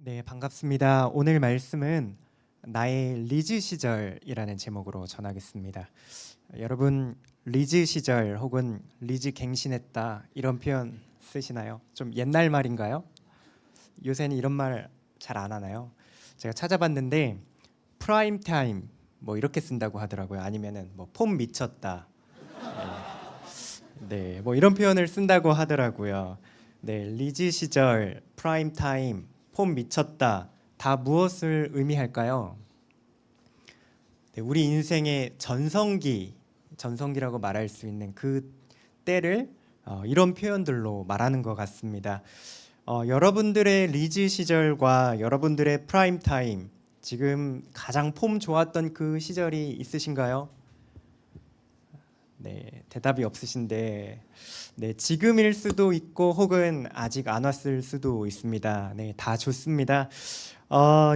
네, 반갑습니다. 오늘 말씀은 나의 리즈 시절이라는 제목으로 전하겠습니다. 여러분, 리즈 시절 혹은 리즈 갱신했다 이런 표현 쓰시나요? 좀 옛날 말인가요? 요새는 이런 말 잘 안 하나요? 제가 찾아봤는데 프라임 타임 뭐 이렇게 쓴다고 하더라고요. 아니면은 뭐 폼 미쳤다. 네, 뭐 이런 표현을 쓴다고 하더라고요. 네, 리즈 시절, 프라임 타임, 폼 미쳤다. 다 무엇을 의미할까요? 네, 우리 인생의 전성기라고 말할 수 있는 그 때를 이런 표현들로 말하는 것 같습니다. 여러분들의 리즈 시절과 여러분들의 프라임 타임, 지금 가장 폼 좋았던 그 시절이 있으신가요? 네, 대답이 없으신데, 네, 지금일 수도 있고 혹은 아직 안 왔을 수도 있습니다. 네, 다 좋습니다.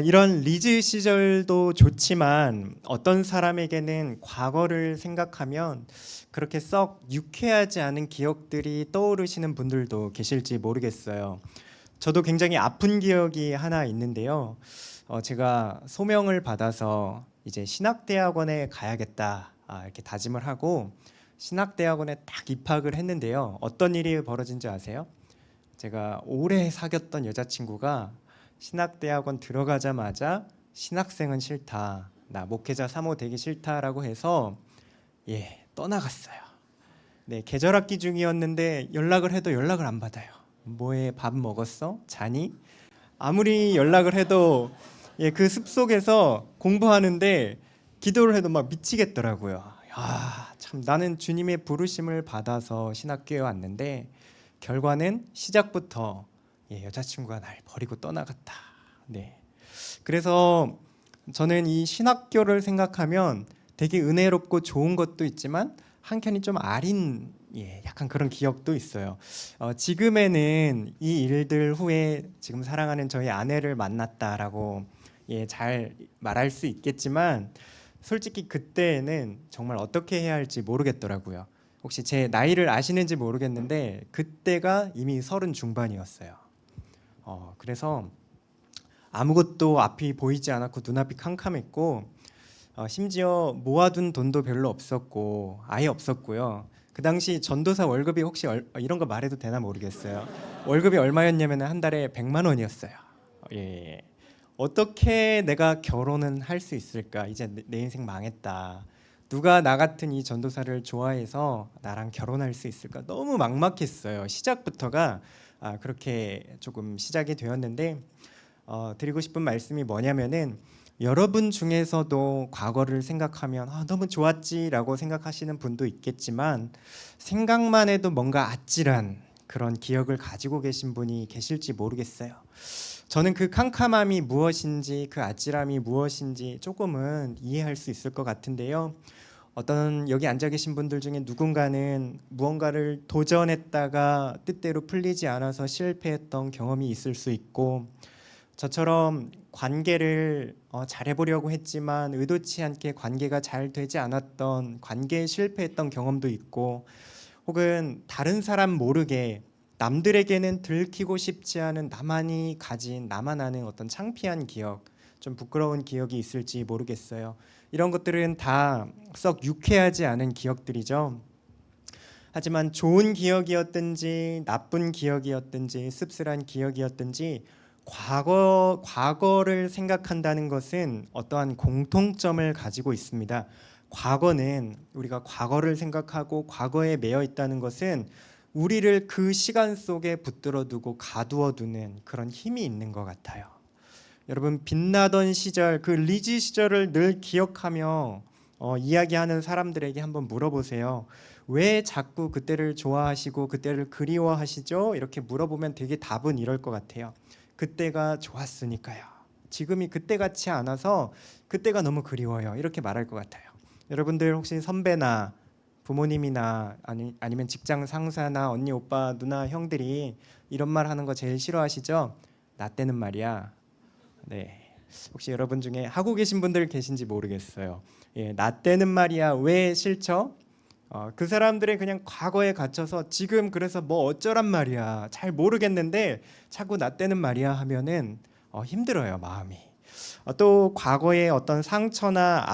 이런 리즈 시절도 좋지만 어떤 사람에게는 과거를 생각하면 그렇게 썩 유쾌하지 않은 기억들이 떠오르시는 분들도 계실지 모르겠어요. 저도 굉장히 아픈 기억이 하나 있는데요. 제가 소명을 받아서 이제 신학대학원에 가야겠다 이렇게 다짐을 하고 신학대학원에 딱 입학을 했는데요. 어떤 일이 벌어진지 아세요? 제가 오래 사귀었던 여자친구가 신학대학원 들어가자마자 신학생은 싫다, 나 목회자 사모 되기 싫다라고 해서 떠나갔어요. 네, 계절학기 중이었는데 연락을 해도 연락을 안 받아요. 뭐해, 밥 먹었어? 자니? 아무리 연락을 해도 그 습속에서 공부하는데 기도를 해도 막 미치겠더라고요. 참 나는 주님의 부르심을 받아서 신학교에 왔는데 결과는 시작부터 여자친구가 날 버리고 떠나갔다. 네. 그래서 저는 이 신학교를 생각하면 되게 은혜롭고 좋은 것도 있지만 한켠이 좀 아린 약간 그런 기억도 있어요. 지금에는 이 일들 후에 지금 사랑하는 저희 아내를 만났다라고 잘 말할 수 있겠지만 솔직히 그때는 정말 어떻게 해야 할지 모르겠더라고요. 혹시 제 나이를 아시는지 모르겠는데 그때가 이미 30 중반이었어요. 그래서 아무것도 앞이 보이지 않았고 눈앞이 캄캄했고 심지어 모아둔 돈도 별로 없었고 아예 없었고요. 그 당시 전도사 월급이 혹시 이런 거 말해도 되나 모르겠어요. 월급이 얼마였냐면 한 달에 100만 원이었어요. 예. 어떻게 내가 결혼은 할 수 있을까? 이제 내 인생 망했다. 누가 나 같은 이 전도사를 좋아해서 나랑 결혼할 수 있을까? 너무 막막했어요. 시작부터가 그렇게 조금 시작이 되었는데 드리고 싶은 말씀이 뭐냐면은 여러분 중에서도 과거를 생각하면 너무 좋았지라고 생각하시는 분도 있겠지만 생각만 해도 뭔가 아찔한 그런 기억을 가지고 계신 분이 계실지 모르겠어요. 저는 그 캄캄함이 무엇인지 그 아찔함이 무엇인지 조금은 이해할 수 있을 것 같은데요. 어떤 여기 앉아 계신 분들 중에 누군가는 무언가를 도전했다가 뜻대로 풀리지 않아서 실패했던 경험이 있을 수 있고 저처럼 관계를 잘해보려고 했지만 의도치 않게 관계가 잘 되지 않았던 관계에 실패했던 경험도 있고 혹은 다른 사람 모르게 남들에게는 들키고 싶지 않은 나만이 가진 나만 아는 어떤 창피한 기억, 좀 부끄러운 기억이 있을지 모르겠어요. 이런 것들은 다 썩 유쾌하지 않은 기억들이죠. 하지만 좋은 기억이었든지 나쁜 기억이었든지 씁쓸한 기억이었든지 과거를 생각한다는 것은 어떠한 공통점을 가지고 있습니다. 과거는 우리가 과거를 생각하고 과거에 매여 있다는 것은 우리를 그 시간 속에 붙들어 두고 가두어 두는 그런 힘이 있는 것 같아요. 여러분 빛나던 시절 그 리즈 시절을 늘 기억하며 이야기하는 사람들에게 한번 물어보세요. 왜 자꾸 그때를 좋아하시고 그때를 그리워하시죠? 이렇게 물어보면 되게 답은 이럴 것 같아요. 그때가 좋았으니까요. 지금이 그때 같지 않아서 그때가 너무 그리워요. 이렇게 말할 것 같아요. 여러분들 혹시 선배나 부모님이나 아니면 직장 상사나 언니, 오빠, 누나, 형들이 이런 말 하는 거 제일 싫어하시죠? 나 때는 말이야. 네. 혹시 여러분 중에 하고 계신 분들 계신지 모르겠어요. 나 때는 말이야 왜 싫죠? 그 사람들의 그냥 과거에 갇혀서 지금 그래서 뭐 어쩌란 말이야 잘 모르겠는데 자꾸 나 때는 말이야 하면은 힘들어요, 마음이. 또 과거에 어떤 상처나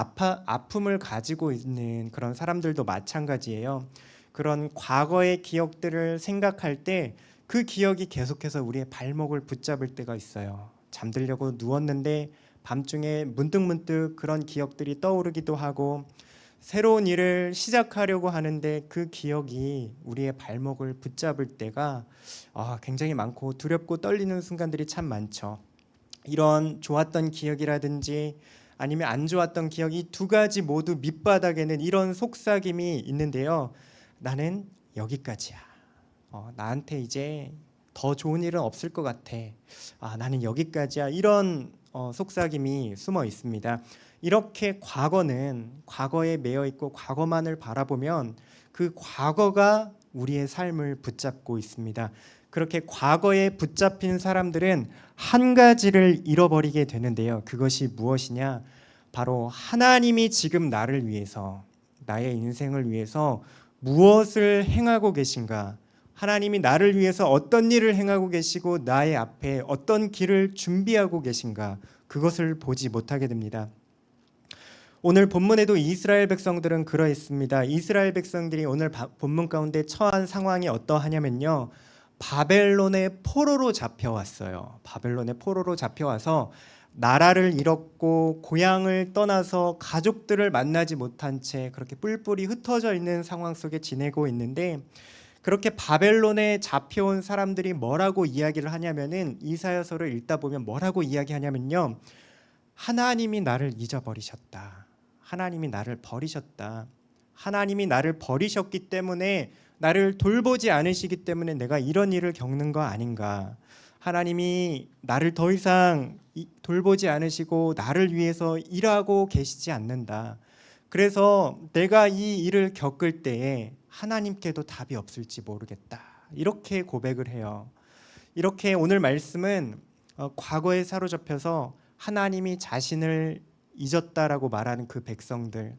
아픔을 가지고 있는 그런 사람들도 마찬가지예요. 그런 과거의 기억들을 생각할 때 그 기억이 계속해서 우리의 발목을 붙잡을 때가 있어요. 잠들려고 누웠는데 밤중에 문득문득 그런 기억들이 떠오르기도 하고, 새로운 일을 시작하려고 하는데 그 기억이 우리의 발목을 붙잡을 때가 굉장히 많고, 두렵고 떨리는 순간들이 참 많죠. 이런 좋았던 기억이라든지 아니면 안 좋았던 기억, 이 두 가지 모두 밑바닥에는 이런 속삭임이 있는데요. 나는 여기까지야. 나한테 이제 더 좋은 일은 없을 것 같아. 나는 여기까지야. 이런 속삭임이 숨어 있습니다. 이렇게 과거는 과거에 매여 있고 과거만을 바라보면 그 과거가 우리의 삶을 붙잡고 있습니다. 그렇게 과거에 붙잡힌 사람들은 한 가지를 잃어버리게 되는데요. 그것이 무엇이냐? 바로 하나님이 지금 나를 위해서, 나의 인생을 위해서 무엇을 행하고 계신가? 하나님이 나를 위해서 어떤 일을 행하고 계시고 나의 앞에 어떤 길을 준비하고 계신가? 그것을 보지 못하게 됩니다. 오늘 본문에도 이스라엘 백성들은 그러했습니다. 이스라엘 백성들이 오늘 본문 가운데 처한 상황이 어떠하냐면요, 바벨론의 포로로 잡혀왔어요. 바벨론의 포로로 잡혀와서 나라를 잃었고 고향을 떠나서 가족들을 만나지 못한 채 그렇게 뿔뿔이 흩어져 있는 상황 속에 지내고 있는데, 그렇게 바벨론에 잡혀온 사람들이 뭐라고 이야기를 하냐면은, 이사야서를 읽다 보면 뭐라고 이야기하냐면요, 하나님이 나를 잊어버리셨다. 하나님이 나를 버리셨다. 하나님이 나를 버리셨기 때문에, 나를 돌보지 않으시기 때문에 내가 이런 일을 겪는 거 아닌가. 하나님이 나를 더 이상 돌보지 않으시고 나를 위해서 일하고 계시지 않는다. 그래서 내가 이 일을 겪을 때에 하나님께도 답이 없을지 모르겠다. 이렇게 고백을 해요. 이렇게 오늘 말씀은 과거에 사로잡혀서 하나님이 자신을 잊었다라고 말하는 그 백성들,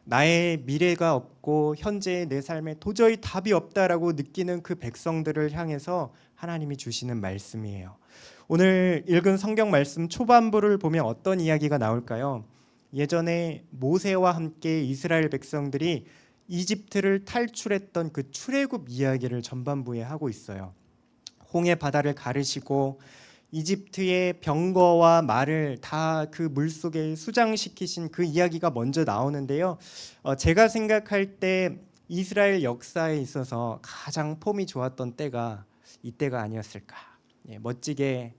나의 미래가 없고 현재의 내 삶에 도저히 답이 없다라고 느끼는 그 백성들을 향해서 하나님이 주시는 말씀이에요. 오늘 읽은 성경 말씀 초반부를 보면 어떤 이야기가 나올까요? 예전에 모세와 함께 이스라엘 백성들이 이집트를 탈출했던 그 출애굽 이야기를 전반부에 하고 있어요. 홍해 바다를 가르시고 이집트의 병거와 말을 다 그 물속에 수장시키신 그 이야기가 먼저 나오는데요. 제가 생각할 때 이스라엘 역사에 있어서 가장 폼이 좋았던 때가 이때가 아니었을까. 멋지게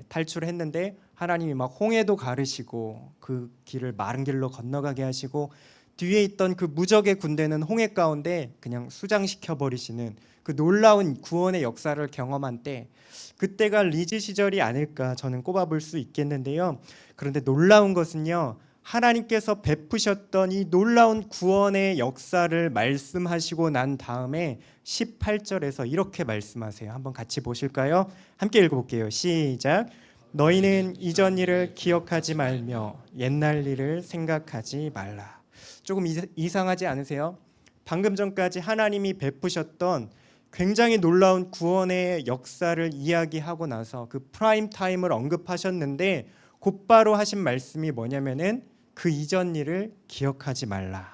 탈출했는데 하나님이 막 홍해도 가르시고 그 길을 마른 길로 건너가게 하시고, 뒤에 있던 그 무적의 군대는 홍해 가운데 그냥 수장시켜 버리시는 그 놀라운 구원의 역사를 경험한 때, 그때가 리즈 시절이 아닐까 저는 꼽아볼 수 있겠는데요. 그런데 놀라운 것은요, 하나님께서 베푸셨던 이 놀라운 구원의 역사를 말씀하시고 난 다음에 18절에서 이렇게 말씀하세요. 한번 같이 보실까요? 함께 읽어볼게요. 시작. 너희는 이전 일을 기억하지 말며 옛날 일을 생각하지 말라. 조금 이상하지 않으세요? 방금 전까지 하나님이 베푸셨던 굉장히 놀라운 구원의 역사를 이야기하고 나서 그 프라임 타임을 언급하셨는데, 곧바로 하신 말씀이 뭐냐면은 그 이전 일을 기억하지 말라.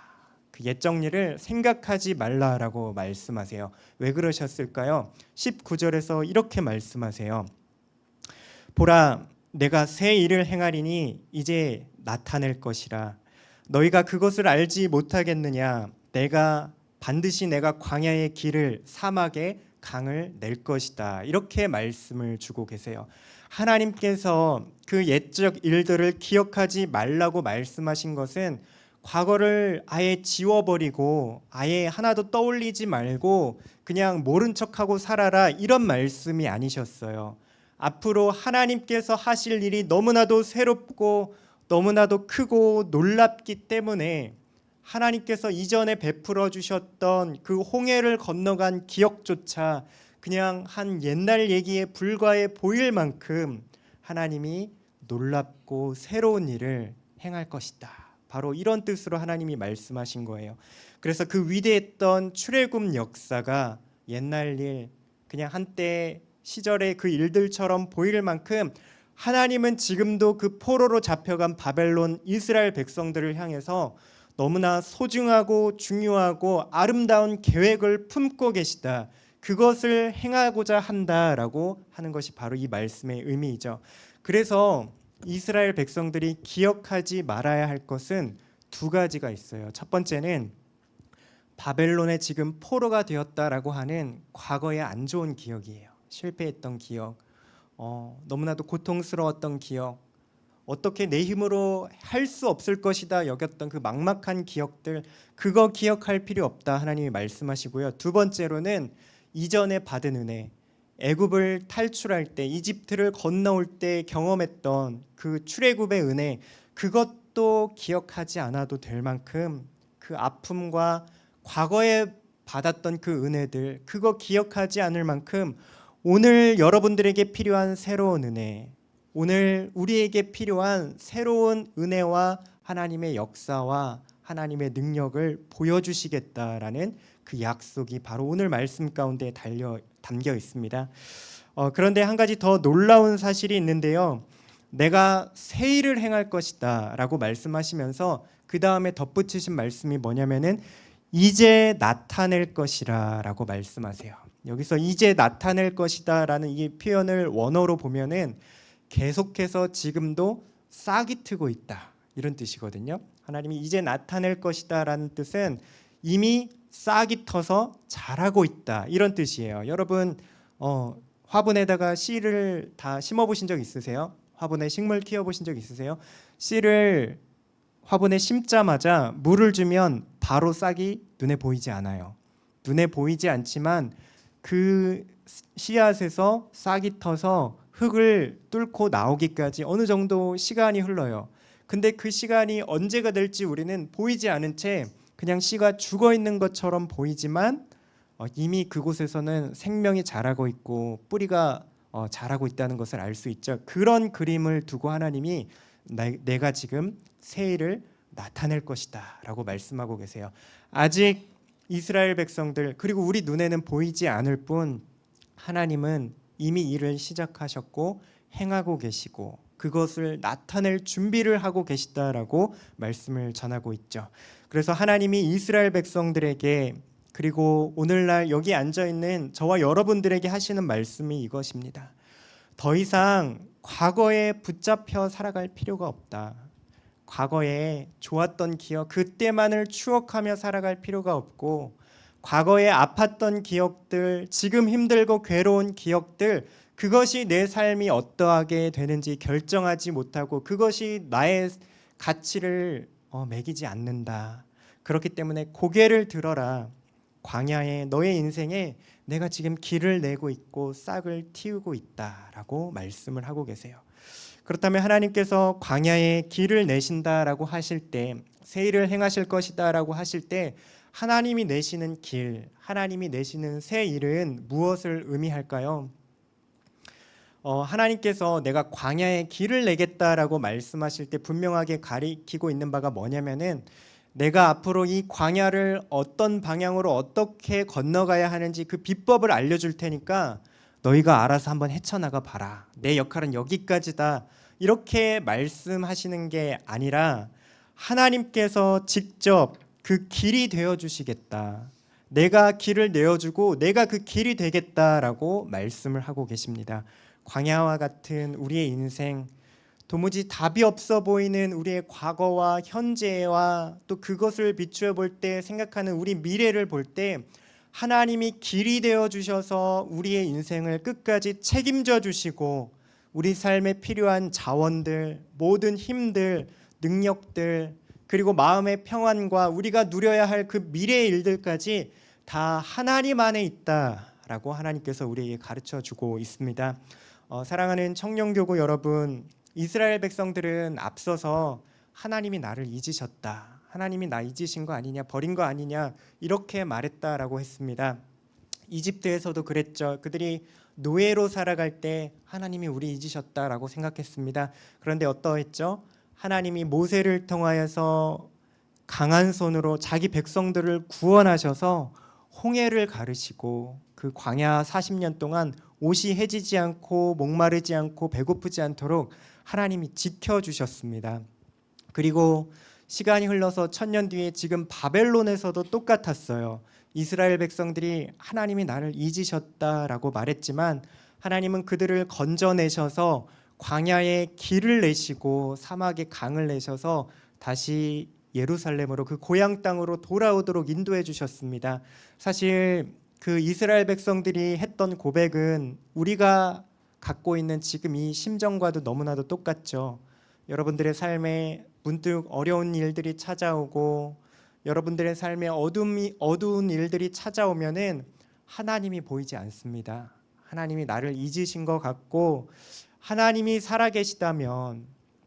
그 옛적 일을 생각하지 말라라고 말씀하세요. 왜 그러셨을까요? 19절에서 이렇게 말씀하세요. 보라, 내가 새 일을 행하리니 이제 나타낼 것이라. 너희가 그것을 알지 못하겠느냐? 반드시 내가 광야의 길을, 사막에 강을 낼 것이다. 이렇게 말씀을 주고 계세요. 하나님께서 그 옛적 일들을 기억하지 말라고 말씀하신 것은 과거를 아예 지워버리고 아예 하나도 떠올리지 말고 그냥 모른 척하고 살아라, 이런 말씀이 아니셨어요. 앞으로 하나님께서 하실 일이 너무나도 새롭고 너무나도 크고 놀랍기 때문에 하나님께서 이전에 베풀어 주셨던 그 홍해를 건너간 기억조차 그냥 한 옛날 얘기에 불과해 보일 만큼 하나님이 놀랍고 새로운 일을 행할 것이다. 바로 이런 뜻으로 하나님이 말씀하신 거예요. 그래서 그 위대했던 출애굽 역사가 옛날 일, 그냥 한때 시절의 그 일들처럼 보일 만큼 하나님은 지금도 그 포로로 잡혀간 바벨론 이스라엘 백성들을 향해서 너무나 소중하고 중요하고 아름다운 계획을 품고 계시다. 그것을 행하고자 한다라고 하는 것이 바로 이 말씀의 의미이죠. 그래서 이스라엘 백성들이 기억하지 말아야 할 것은 두 가지가 있어요. 첫 번째는 바벨론에 지금 포로가 되었다라고 하는 과거의 안 좋은 기억이에요. 실패했던 기억, 너무나도 고통스러웠던 기억, 어떻게 내 힘으로 할 수 없을 것이다 여겼던 그 막막한 기억들, 그거 기억할 필요 없다 하나님이 말씀하시고요. 두 번째로는 이전에 받은 은혜, 애굽을 탈출할 때, 이집트를 건너올 때 경험했던 그 출애굽의 은혜, 그것도 기억하지 않아도 될 만큼 그 아픔과 과거에 받았던 그 은혜들, 그거 기억하지 않을 만큼 오늘 여러분들에게 필요한 새로운 은혜, 오늘 우리에게 필요한 새로운 은혜와 하나님의 역사와 하나님의 능력을 보여주시겠다라는 그 약속이 바로 오늘 말씀 가운데 담겨 있습니다. 그런데 한 가지 더 놀라운 사실이 있는데요. 내가 새 일을 행할 것이다 라고 말씀하시면서 그 다음에 덧붙이신 말씀이 뭐냐면은 이제 나타낼 것이라 라고 말씀하세요. 여기서 이제 나타낼 것이다 라는 이 표현을 원어로 보면은 계속해서 지금도 싹이 트고 있다 이런 뜻이거든요. 하나님이 이제 나타낼 것이다 라는 뜻은 이미 싹이 터서 자라고 있다 이런 뜻이에요. 여러분 화분에다가 씨를 다 심어보신 적 있으세요? 화분에 식물 키워보신 적 있으세요? 씨를 화분에 심자마자 물을 주면 바로 싹이 눈에 보이지 않아요. 눈에 보이지 않지만 그 씨앗에서 싹이 터서 흙을 뚫고 나오기까지 어느 정도 시간이 흘러요. 근데 그 시간이 언제가 될지 우리는 보이지 않은 채 그냥 씨가 죽어 있는 것처럼 보이지만 이미 그곳에서는 생명이 자라고 있고 뿌리가 자라고 있다는 것을 알 수 있죠. 그런 그림을 두고 하나님이 내가 지금 새 일을 나타낼 것이다 라고 말씀하고 계세요. 아직 이스라엘 백성들 그리고 우리 눈에는 보이지 않을 뿐 하나님은 이미 일을 시작하셨고 행하고 계시고 그것을 나타낼 준비를 하고 계시다라고 말씀을 전하고 있죠. 그래서 하나님이 이스라엘 백성들에게 그리고 오늘날 여기 앉아있는 저와 여러분들에게 하시는 말씀이 이것입니다. 더 이상 과거에 붙잡혀 살아갈 필요가 없다. 과거에 좋았던 기억, 그때만을 추억하며 살아갈 필요가 없고 과거에 아팠던 기억들, 지금 힘들고 괴로운 기억들, 그것이 내 삶이 어떠하게 되는지 결정하지 못하고 그것이 나의 가치를 매기지 않는다. 그렇기 때문에 고개를 들어라. 광야에 너의 인생에 내가 지금 길을 내고 있고 싹을 틔우고 있다라고 말씀을 하고 계세요. 그렇다면 하나님께서 광야에 길을 내신다라고 하실 때, 새 일을 행하실 것이다라고 하실 때 하나님이 내시는 길, 하나님이 내시는 새 일은 무엇을 의미할까요? 하나님께서 내가 광야에 길을 내겠다라고 말씀하실 때 분명하게 가리키고 있는 바가 뭐냐면은 내가 앞으로 이 광야를 어떤 방향으로 어떻게 건너가야 하는지 그 비법을 알려줄 테니까 너희가 알아서 한번 헤쳐나가 봐라. 내 역할은 여기까지다. 이렇게 말씀하시는 게 아니라 하나님께서 직접 그 길이 되어주시겠다. 내가 길을 내어주고 내가 그 길이 되겠다라고 말씀을 하고 계십니다. 광야와 같은 우리의 인생, 도무지 답이 없어 보이는 우리의 과거와 현재와 또 그것을 비추어 볼 때 생각하는 우리 미래를 볼 때 하나님이 길이 되어 주셔서 우리의 인생을 끝까지 책임져 주시고 우리 삶에 필요한 자원들, 모든 힘들, 능력들 그리고 마음의 평안과 우리가 누려야 할 그 미래의 일들까지 다 하나님 안에 있다라고 하나님께서 우리에게 가르쳐 주고 있습니다. 사랑하는 청년교구 여러분, 이스라엘 백성들은 앞서서 하나님이 나를 잊으셨다. 하나님이 나 잊으신 거 아니냐, 버린 거 아니냐 이렇게 말했다라고 했습니다. 이집트에서도 그랬죠. 그들이 노예로 살아갈 때 하나님이 우리 잊으셨다라고 생각했습니다. 그런데 어떠했죠? 하나님이 모세를 통하여서 강한 손으로 자기 백성들을 구원하셔서 홍해를 가르시고 그 광야 40년 동안 옷이 해지지 않고 목마르지 않고 배고프지 않도록 하나님이 지켜주셨습니다. 그리고 시간이 흘러서 1000년 뒤에 지금 바벨론에서도 똑같았어요. 이스라엘 백성들이 하나님이 나를 잊으셨다라고 말했지만 하나님은 그들을 건져내셔서 광야에 길을 내시고 사막에 강을 내셔서 다시 예루살렘으로 그 고향 땅으로 돌아오도록 인도해 주셨습니다. 사실 그 이스라엘 백성들이 했던 고백은 우리가 갖고 있는 지금 이 심정과도 너무나도 똑같죠. 여러분들의 삶에 문득 어려운 일들이 찾아오고 여러분들의 삶에 어두운 일들이 찾아오면은 하나님이 보이지 않습니다. 하나님이 나를 잊으신 것 같고 하나님이 살아계시다면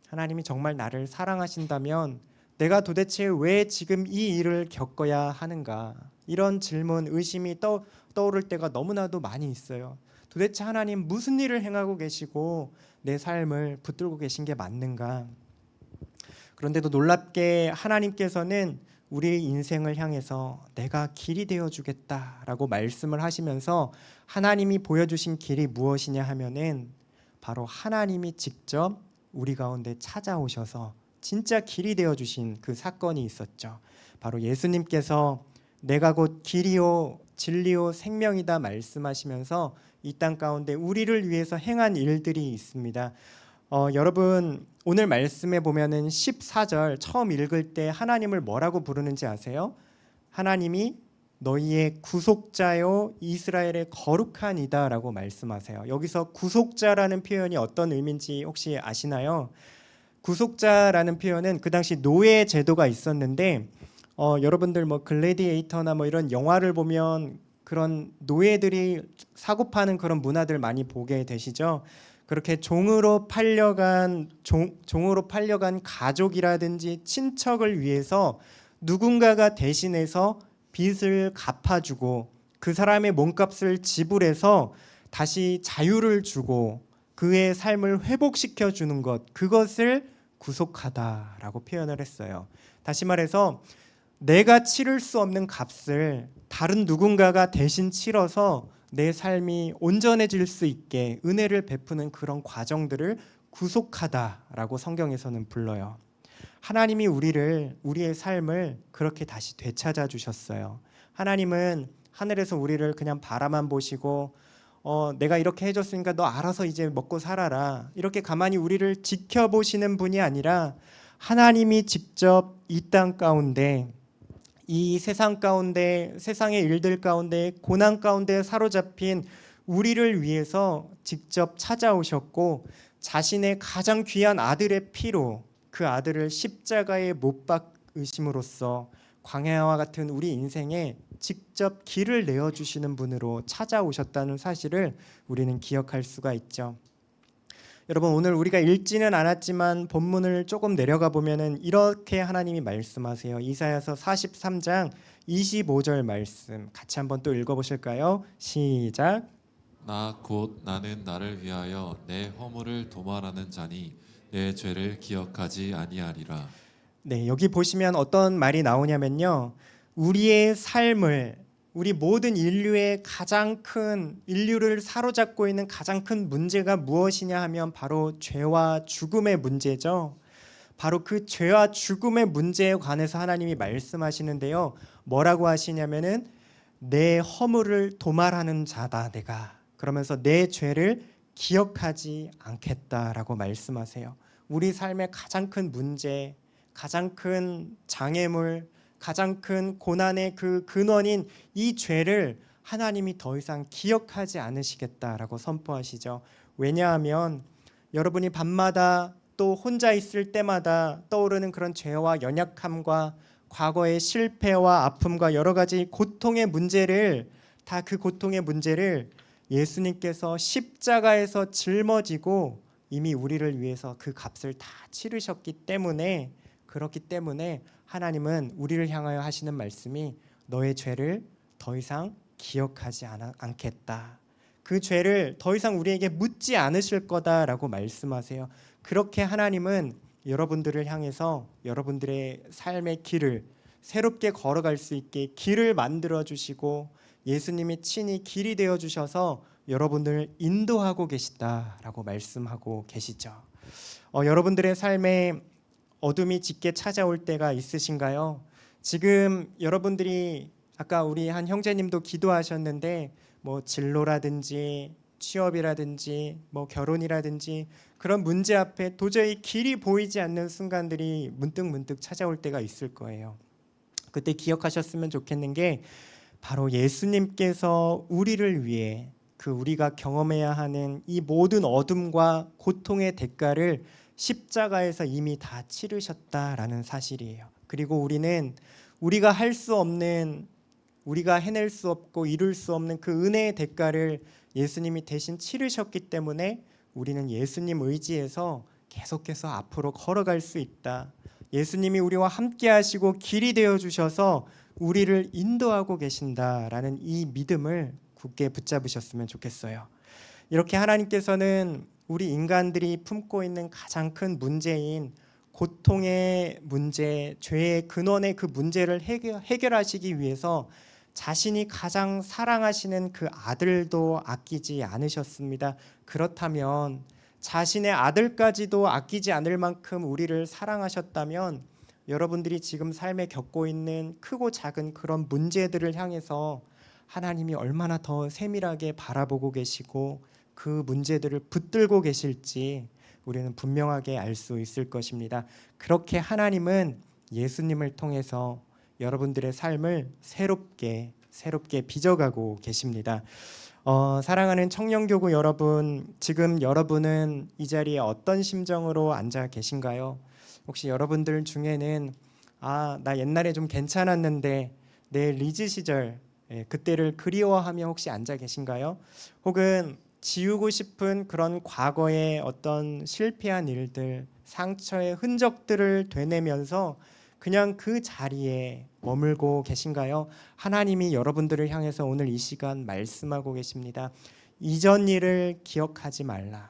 하나님이 정말 나를 사랑하신다면 내가 도대체 왜 지금 이 일을 겪어야 하는가 이런 질문 의심이 떠오를 때가 너무나도 많이 있어요. 도대체 하나님 무슨 일을 행하고 계시고 내 삶을 붙들고 계신 게 맞는가? 그런데도 놀랍게 하나님께서는 우리의 인생을 향해서 내가 길이 되어 주겠다라고 말씀을 하시면서 하나님이 보여주신 길이 무엇이냐 하면은 바로 하나님이 직접 우리 가운데 찾아오셔서 진짜 길이 되어 주신 그 사건이 있었죠. 바로 예수님께서 내가 곧 길이요 진리요 생명이다 말씀하시면서 이 땅 가운데 우리를 위해서 행한 일들이 있습니다. 여러분 오늘 말씀에 보면은 14절 처음 읽을 때 하나님을 뭐라고 부르는지 아세요? 하나님이 너희의 구속자요 이스라엘의 거룩한 이다라고 말씀하세요. 여기서 구속자라는 표현이 어떤 의미인지 혹시 아시나요? 구속자라는 표현은 그 당시 노예 제도가 있었는데 여러분들 뭐 글래디에이터나 뭐 이런 영화를 보면 그런 노예들이 사고 파는 그런 문화들 많이 보게 되시죠. 그렇게 종으로 팔려간 가족이라든지 친척을 위해서 누군가가 대신해서 빚을 갚아주고 그 사람의 몸값을 지불해서 다시 자유를 주고 그의 삶을 회복시켜 주는 것, 그것을 구속하다라고 표현을 했어요. 다시 말해서 내가 치를 수 없는 값을 다른 누군가가 대신 치러서 내 삶이 온전해질 수 있게 은혜를 베푸는 그런 과정들을 구속하다라고 성경에서는 불러요. 하나님이 우리의 삶을 그렇게 다시 되찾아 주셨어요. 하나님은 하늘에서 우리를 그냥 바라만 보시고 내가 이렇게 해줬으니까 너 알아서 이제 먹고 살아라 이렇게 가만히 우리를 지켜보시는 분이 아니라 하나님이 직접 이 땅 가운데 이 세상 가운데 세상의 일들 가운데 고난 가운데 사로잡힌 우리를 위해서 직접 찾아오셨고 자신의 가장 귀한 아들의 피로 그 아들을 십자가에 못 박으심으로써 광야와 같은 우리 인생에 직접 길을 내어 주시는 분으로 찾아오셨다는 사실을 우리는 기억할 수가 있죠. 여러분 오늘 우리가 읽지는 않았지만 본문을 조금 내려가 보면은 이렇게 하나님이 말씀하세요. 이사야서 43장 25절 말씀 같이 한번 또 읽어 보실까요? 시작. 나 곧 나는 나를 위하여 내 허물을 도말하는 자니 내 죄를 기억하지 아니하리라. 네, 여기 보시면 어떤 말이 나오냐면요. 우리의 삶을 우리 모든 인류를 사로잡고 있는 가장 큰 문제가 무엇이냐 하면 바로 죄와 죽음의 문제죠. 바로 그 죄와 죽음의 문제에 관해서 하나님이 말씀하시는데요. 뭐라고 하시냐면은 내 허물을 도말하는 자다 내가. 그러면서 내 죄를 기억하지 않겠다라고 말씀하세요. 우리 삶의 가장 큰 문제, 가장 큰 장애물, 가장 큰 고난의 그 근원인 이 죄를 하나님이 더 이상 기억하지 않으시겠다라고 선포하시죠. 왜냐하면 여러분이 밤마다 또 혼자 있을 때마다 떠오르는 그런 죄와 연약함과 과거의 실패와 아픔과 여러 가지 고통의 문제를 다 그 고통의 문제를 예수님께서 십자가에서 짊어지고 이미 우리를 위해서 그 값을 다 치르셨기 때문에 그렇기 때문에 하나님은 우리를 향하여 하시는 말씀이 너의 죄를 더 이상 기억하지 않겠다. 그 죄를 더 이상 우리에게 묻지 않으실 거다라고 말씀하세요. 그렇게 하나님은 여러분들을 향해서 여러분들의 삶의 길을 새롭게 걸어갈 수 있게 길을 만들어 주시고 예수님이 친히 길이 되어 주셔서 여러분을 인도하고 계시다라고 말씀하고 계시죠. 여러분들의 삶에 어둠이 짙게 찾아올 때가 있으신가요? 지금 여러분들이 아까 우리 한 형제님도 기도하셨는데 뭐 진로라든지 취업이라든지 뭐 결혼이라든지 그런 문제 앞에 도저히 길이 보이지 않는 순간들이 문득 찾아올 때가 있을 거예요. 그때 기억하셨으면 좋겠는 게 바로 예수님께서 우리를 위해 그 우리가 경험해야 하는 이 모든 어둠과 고통의 대가를 십자가에서 이미 다 치르셨다라는 사실이에요. 그리고 우리는 우리가 할 수 없는, 우리가 해낼 수 없고 이룰 수 없는 그 은혜의 대가를 예수님이 대신 치르셨기 때문에 우리는 예수님 의지에서 계속해서 앞으로 걸어갈 수 있다. 예수님이 우리와 함께 하시고 길이 되어 주셔서 우리를 인도하고 계신다라는 이 믿음을 굳게 붙잡으셨으면 좋겠어요. 이렇게 하나님께서는 우리 인간들이 품고 있는 가장 큰 문제인 고통의 문제, 죄의 근원의 그 문제를 해결하시기 위해서 자신이 가장 사랑하시는 그 아들도 아끼지 않으셨습니다. 그렇다면 자신의 아들까지도 아끼지 않을 만큼 우리를 사랑하셨다면 여러분들이 지금 삶에 겪고 있는 크고 작은 그런 문제들을 향해서 하나님이 얼마나 더 세밀하게 바라보고 계시고 그 문제들을 붙들고 계실지 우리는 분명하게 알 수 있을 것입니다. 그렇게 하나님은 예수님을 통해서 여러분들의 삶을 새롭게 빚어가고 계십니다. 사랑하는 청년교구 여러분, 지금 여러분은 이 자리에 어떤 심정으로 앉아 계신가요? 혹시 여러분들 중에는 나 옛날에 좀 괜찮았는데 내 리즈 시절 그때를 그리워하며 혹시 앉아 계신가요? 혹은 지우고 싶은 그런 과거의 어떤 실패한 일들, 상처의 흔적들을 되뇌면서 그냥 그 자리에 머물고 계신가요? 하나님이 여러분들을 향해서 오늘 이 시간 말씀하고 계십니다. 이전 일을 기억하지 말라.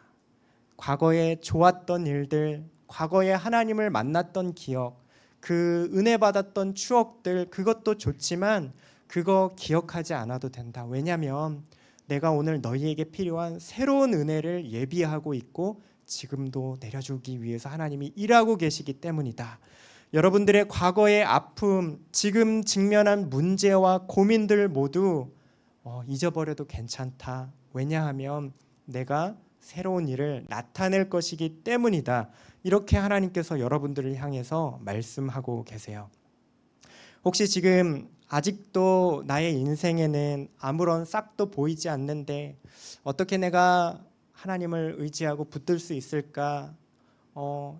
과거에 좋았던 일들, 과거에 하나님을 만났던 기억, 그 은혜 받았던 추억들, 그것도 좋지만 그거 기억하지 않아도 된다. 왜냐하면 내가 오늘 너희에게 필요한 새로운 은혜를 예비하고 있고 지금도 내려주기 위해서 하나님이 일하고 계시기 때문이다. 여러분들의 과거의 아픔, 지금 직면한 문제와 고민들 모두 잊어버려도 괜찮다. 왜냐하면 내가 새로운 일을 나타낼 것이기 때문이다. 이렇게 하나님께서 여러분들을 향해서 말씀하고 계세요. 혹시 지금 아직도 나의 인생에는 아무런 싹도 보이지 않는데 어떻게 내가 하나님을 의지하고 붙들 수 있을까?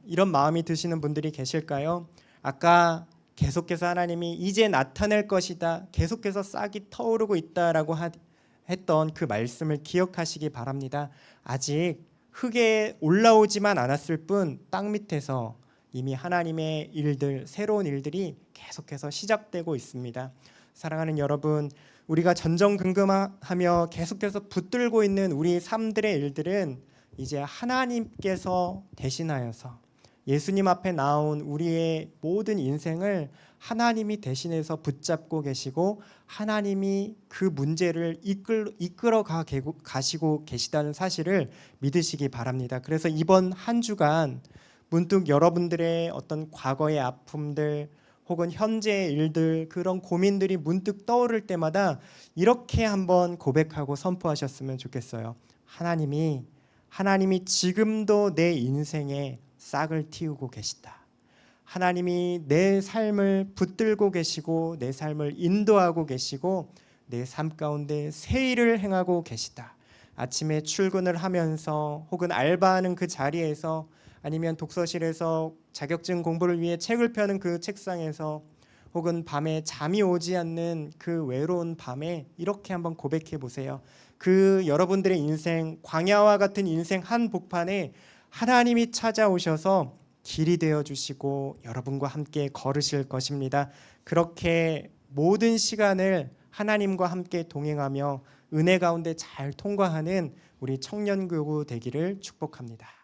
이런 마음이 드시는 분들이 계실까요? 아까 계속해서 하나님이 이제 나타낼 것이다, 계속해서 싹이 터오르고 있다라고 했던 그 말씀을 기억하시기 바랍니다. 아직 흙에 올라오지만 않았을 뿐 땅 밑에서 이미 하나님의 일들, 새로운 일들이 계속해서 시작되고 있습니다. 사랑하는 여러분, 우리가 전전긍긍하며 계속해서 붙들고 있는 우리 삶들의 일들은 이제 하나님께서 대신하여서 예수님 앞에 나온 우리의 모든 인생을 하나님이 대신해서 붙잡고 계시고 하나님이 그 문제를 이끌어 가시고 계시다는 사실을 믿으시기 바랍니다. 그래서 이번 한 주간 문득 여러분들의 어떤 과거의 아픔들 혹은 현재의 일들, 그런 고민들이 문득 떠오를 때마다 이렇게 한번 고백하고 선포하셨으면 좋겠어요. 하나님이 지금도 내 인생에 싹을 틔우고 계시다. 하나님이 내 삶을 붙들고 계시고 내 삶을 인도하고 계시고 내 삶 가운데 새 일을 행하고 계시다. 아침에 출근을 하면서 혹은 알바하는 그 자리에서 아니면 독서실에서 자격증 공부를 위해 책을 펴는 그 책상에서 혹은 밤에 잠이 오지 않는 그 외로운 밤에 이렇게 한번 고백해 보세요. 그 여러분들의 인생, 광야와 같은 인생 한복판에 하나님이 찾아오셔서 길이 되어 주시고 여러분과 함께 걸으실 것입니다. 그렇게 모든 시간을 하나님과 함께 동행하며 은혜 가운데 잘 통과하는 우리 청년교구 되기를 축복합니다.